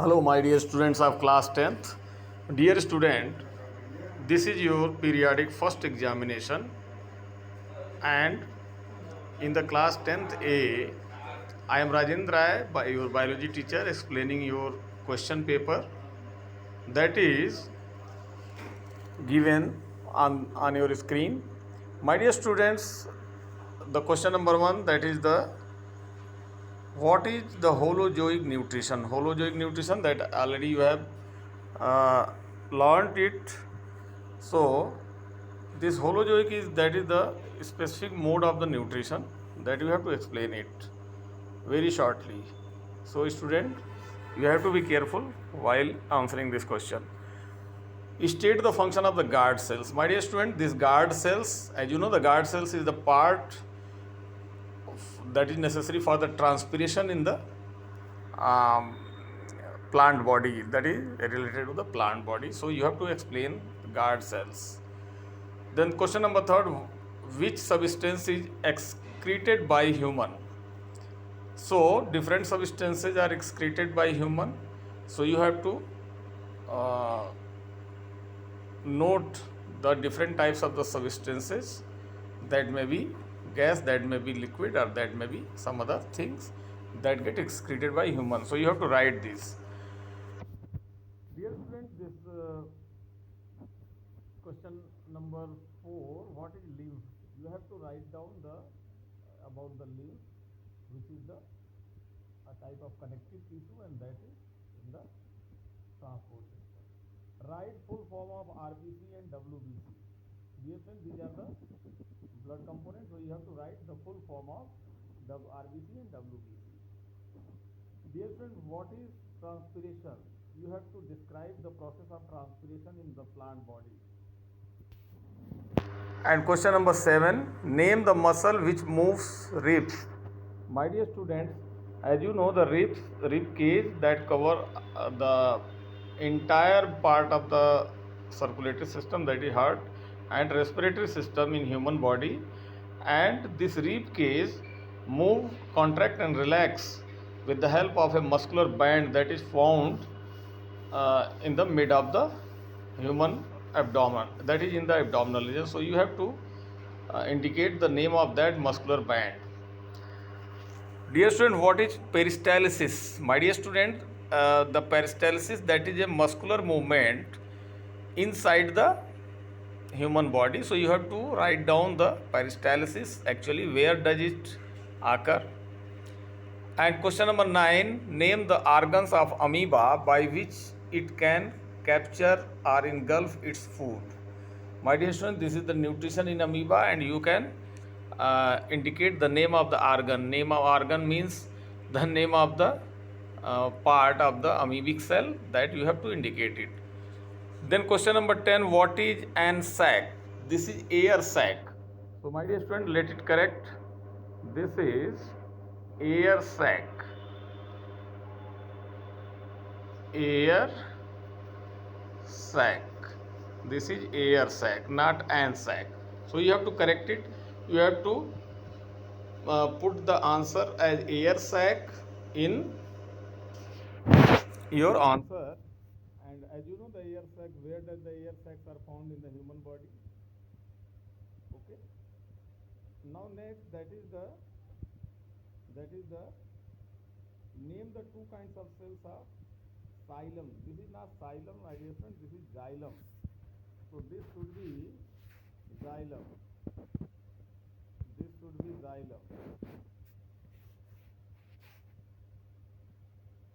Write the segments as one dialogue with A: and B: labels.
A: Hello, my dear students of class 10th. Dear student, this is your periodic first examination, and in the class 10th A, I am Rajendra, your biology teacher, explaining your question paper that is given on your screen. My dear students, the question number 1, that is the what is the holozoic nutrition? Holozoic nutrition, that already you have learned it. So this holozoic is the specific mode of the nutrition that you have to explain it very shortly. So student, you have to be careful while answering this question. State the function of the guard cells. My dear student, this guard cells, as you know, the guard cells is the part that is necessary for the transpiration in the um, plant body, that is related to the plant body. So you have to explain guard cells. Then question number 3, which substance is excreted by human? So different substances are excreted by human. So you have to uh, note the different types of the substances, that may be gas, that may be liquid, or that may be some other things that get excreted by human. So you have to write this. Dear students, this question number 4, what is lymph? You have to write down the about the lymph, which is the a type of connective tissue, and that is in the transport system. Write full form of RBC and WBC. Dear friends, these are the blood components, so you have to write the full form of RBC and WBC. Dear friends, what is transpiration? You have to describe the process of transpiration in the plant body. And question number 7, name the muscle which moves ribs. My dear students, as you know, the rib cage that cover the entire part of the circulatory system, that is heart, and respiratory system in human body, and this rib cage move, contract and relax with the help of a muscular band that is found in the mid of the human abdomen, that is in the abdominal region. So you have to indicate the name of that muscular band. Dear student, what is peristalsis? My dear student, the peristalsis, that is a muscular movement inside the human body. So you have to write down the peristalsis, actually where does it occur. And question number 9, name the organs of amoeba by which it can capture or engulf its food. My dear student, this is the nutrition in amoeba, and you can indicate the name of the organ. Name of organ means the name of the part of the amoebic cell, that you have to indicate it. Then question number 10, what is an sac? This is air sac. So my dear student, let it correct. This is air sac. Air sac. This is air sac, not an sac. So you have to correct it. You have to put the answer as air sac in your answer. And as you know, the air sac, where does the air sacs are found in the human body? Okay. Now next, that is the name the two kinds of cells of xylem. This is not xylem, my dear friend, this is xylem. So this should be xylem. This should be xylem.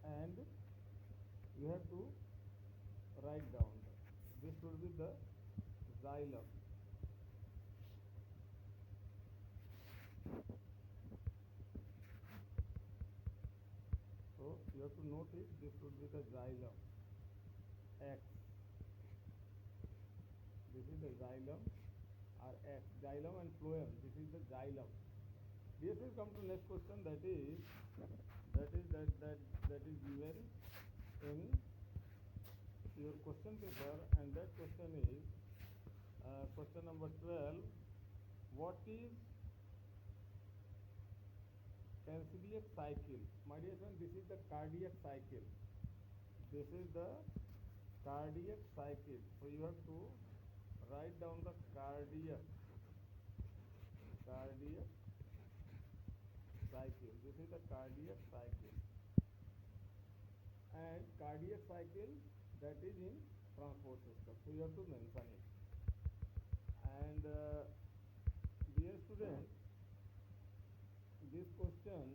A: And you have to write down. This should be the xylem. So you have to note it. This should be the xylem. X. This is the xylem, or X. Xylem and phloem. This is the xylem. This will come to next question. That is given in your question paper, and that question is question number 12. What is Canceliac cycle? My dear friend, this is the cardiac cycle. This is the cardiac cycle. So you have to write down the cardiac cycle. This is the cardiac cycle, and cardiac cycle that is in transport system. So you have to mention it. And dear student, this question: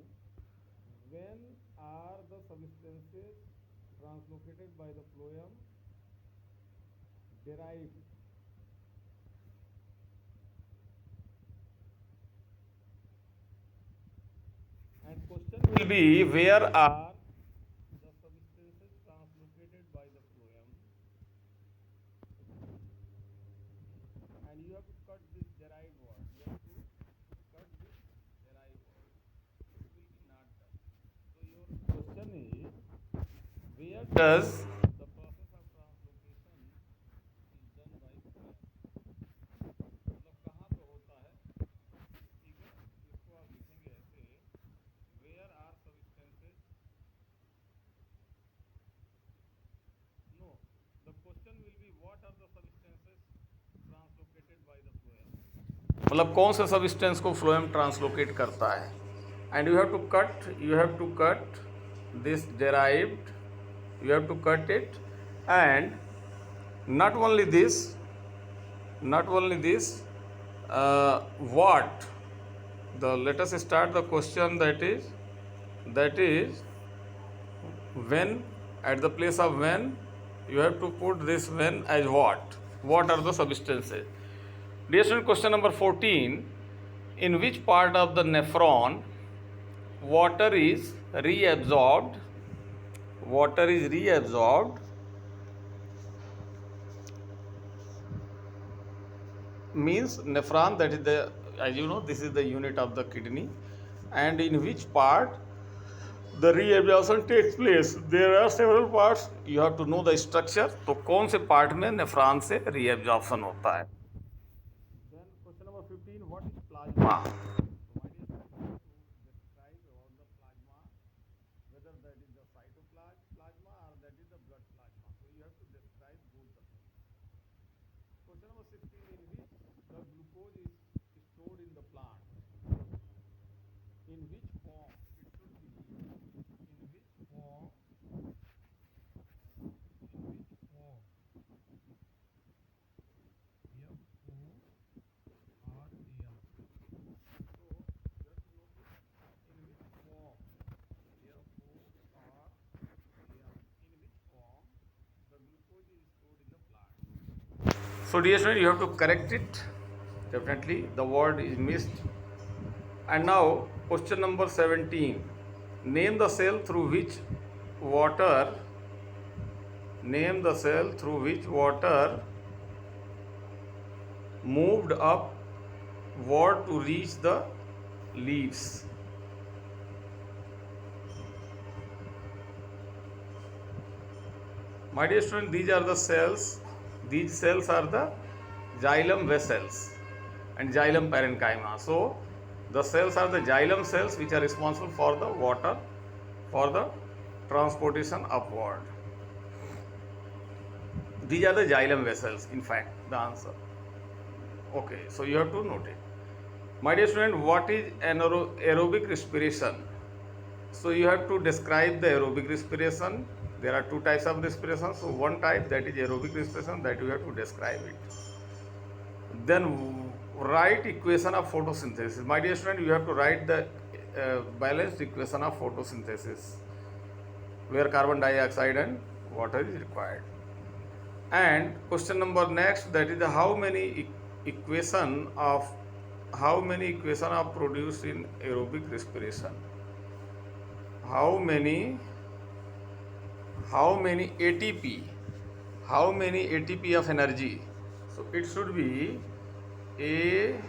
A: when are the substances translocated by the phloem derived? And question will be, where are the substances translocated by the phloem? And you have to cut this derived word. You have to cut this derived word. It will be not done. So your question is, where does the process of translocation is done by phloem? मतलब कहाँ पे होता है? ठीक है, इसको आप लिखेंगे ऐसे, where are substances? No, the question will be, what are the substances translocated by the phloem? मतलब कौन से सब्सटेंस को फ्लोएम ट्रांसलोकेट करता है? And you have to cut this derived, you have to cut it. And not only this, what let us start the question, that is when. At the place of when, you have to put this when as what are the substances. Dear student, question number 14: in which part of the nephron water is reabsorbed? Means nephron, that is the, as you know, this is the unit of the kidney. And in which part the reabsorption takes place? There are several parts, you have to know the structure. तो कौन से part में nephron से reabsorption होता है? Then question number 15, what is plasma? Whether that is the cytoplasma or that is the blood plasma. So you have to describe both the things. Question number 16, in which the glucose is stored in the plant? In which form? It should be in which form? So dear student, you have to correct it. Definitely the word is missed. And now question number 17. Name the cell through which water moved upward to reach the leaves. My dear student, these are the cells. These cells are the xylem vessels and xylem parenchyma. So the cells are the xylem cells which are responsible for the water, for the transportation upward. These are the xylem vessels, in fact, the answer. Okay, so you have to note it. My dear student, what is aerobic respiration? So you have to describe the aerobic respiration. There are two types of respiration. So one type, that is aerobic respiration, that you have to describe it. Then write equation of photosynthesis. My dear student, you have to write the balanced equation of photosynthesis, where carbon dioxide and water is required. And question number next, that is how many equation are produced in aerobic respiration? How many ATP? How many ATP of energy? So it should be ATP.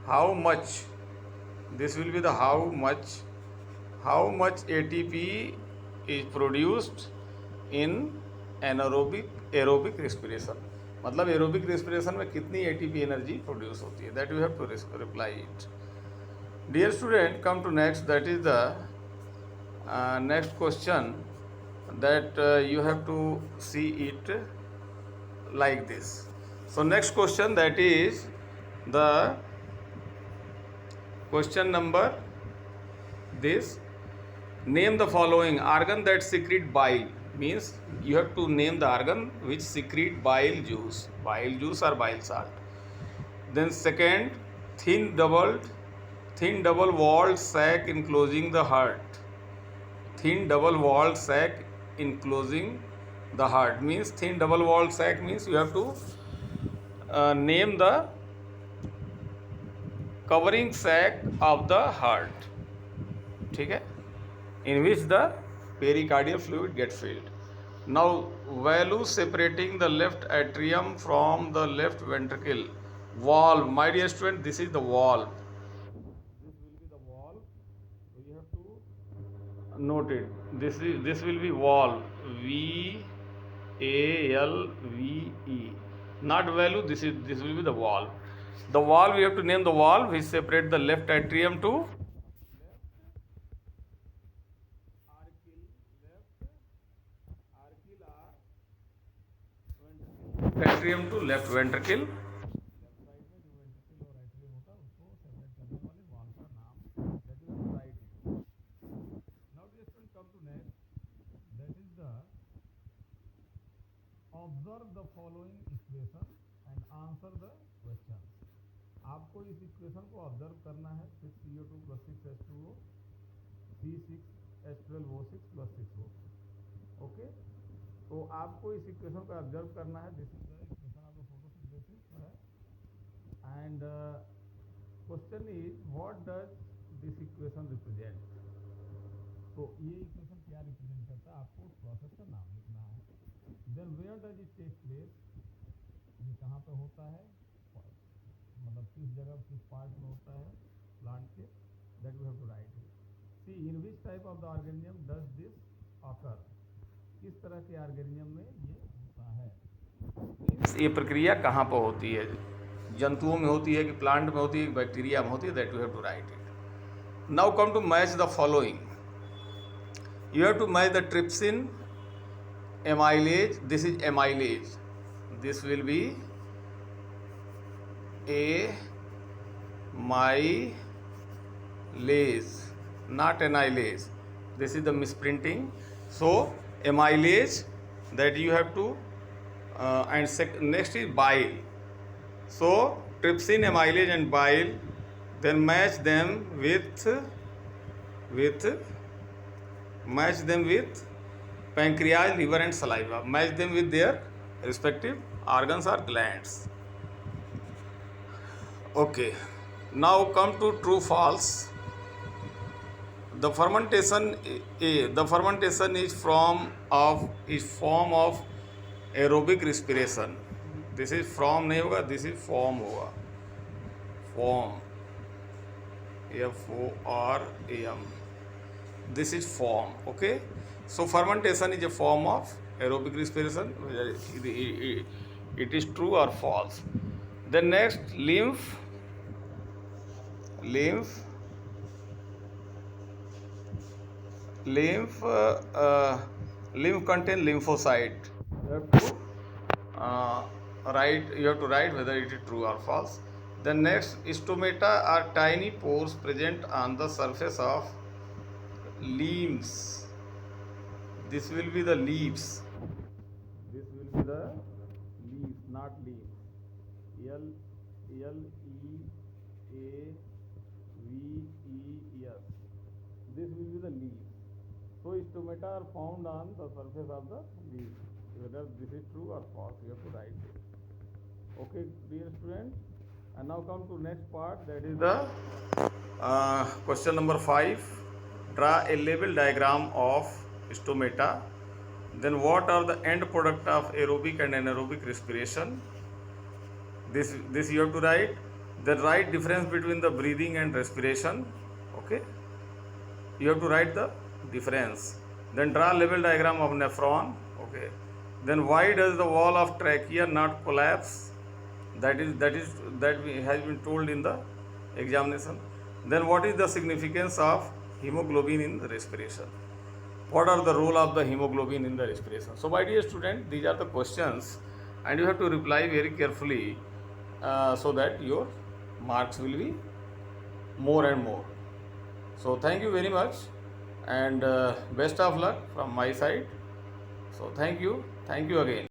A: How much? This will be the how much ATP is produced in aerobic respiration. मतलब aerobic respiration में कितनी ATP energy produce होती है, that you have to reply it. Dear student, come to next, that is the next question that you have to see it like this. So next question, that is the question number this. Name the following organ that secrete bile. Means you have to name the organ which secrete bile juice or bile salt. Then second, thin double walled sac enclosing the heart. Thin double walled sac enclosing the heart means thin double walled sac means you have to name the covering sac of the heart. ठीक है, in which the pericardial fluid gets filled. Now valve separating the left atrium from the left ventricle. Valve, my dear student, this is the valve. This will be the valve. So you have to note it. This will be valve. VALVE. Not valve. This will be the valve. The valve, we have to name the valve which separate the left atrium to atrium to left ventricle. Observe the following equation and answer the question. आपको इस equation को observe करना है. 6CO2 plus 6H2O C6H12O6 plus 6O. Okay, तो आपको इस equation को observe करना है. This is the equation of the photosynthesis है. And question is what does this equation represent. तो ये इक्वेशन क्या रिप्रेजेंट करता है, आपको उस प्रोसेस का नाम लिखना है. Then where does it take place, ये कहाँ पे होता है, मतलब किस जगह किस पार्ट में होता है प्लांट के, that we have to write it. See in which type of the organism does this occur, किस तरह के ऑर्गेनिज्म में ये होता है. ये प्रक्रिया कहाँ पर होती है, जंतुओं में होती है कि प्लांट में होती है, बैक्टीरिया में होती है, that we have to write it. Now come to match the following. You have to match the trypsin, amylase. This is amylase. This will be amylase, not annihilase. This is the misprinting. So amylase, that you have to and next is bile. So trypsin, amylase and bile. Then match them with pancreas, liver and saliva. Match them with their respective organs or glands. Okay, now come to true false. The fermentation is form of aerobic respiration. This is from नहीं होगा, this is form होगा. Form, FORM. This is form. Okay, so fermentation is a form of aerobic respiration. It is true or false. Then next, lymph contain lymphocyte. You have to write whether it is true or false. Then next, stomata are tiny pores present on the surface of leaves. This will be the leaves. This will be the leaves, not leaves. Leaves. This will be the leaves. So stomata are found on the surface of the leaves. Whether this is true or false, you have to write it. Okay, dear students. And now come to next part, that is the question number 5. Draw a label diagram of stomata. Then what are the end product of aerobic and anaerobic respiration? This you have to write. Then write difference between the breathing and respiration. Okay, you have to write the difference. Then draw label diagram of nephron. Okay, then why does the wall of trachea not collapse? That has been told in the examination. Then what is the significance of hemoglobin in the respiration? what are the role of the hemoglobin in the respiration. So my dear student, these are the questions and you have to reply very carefully so that your marks will be more and more. So thank you very much and best of luck from my side. So thank you again.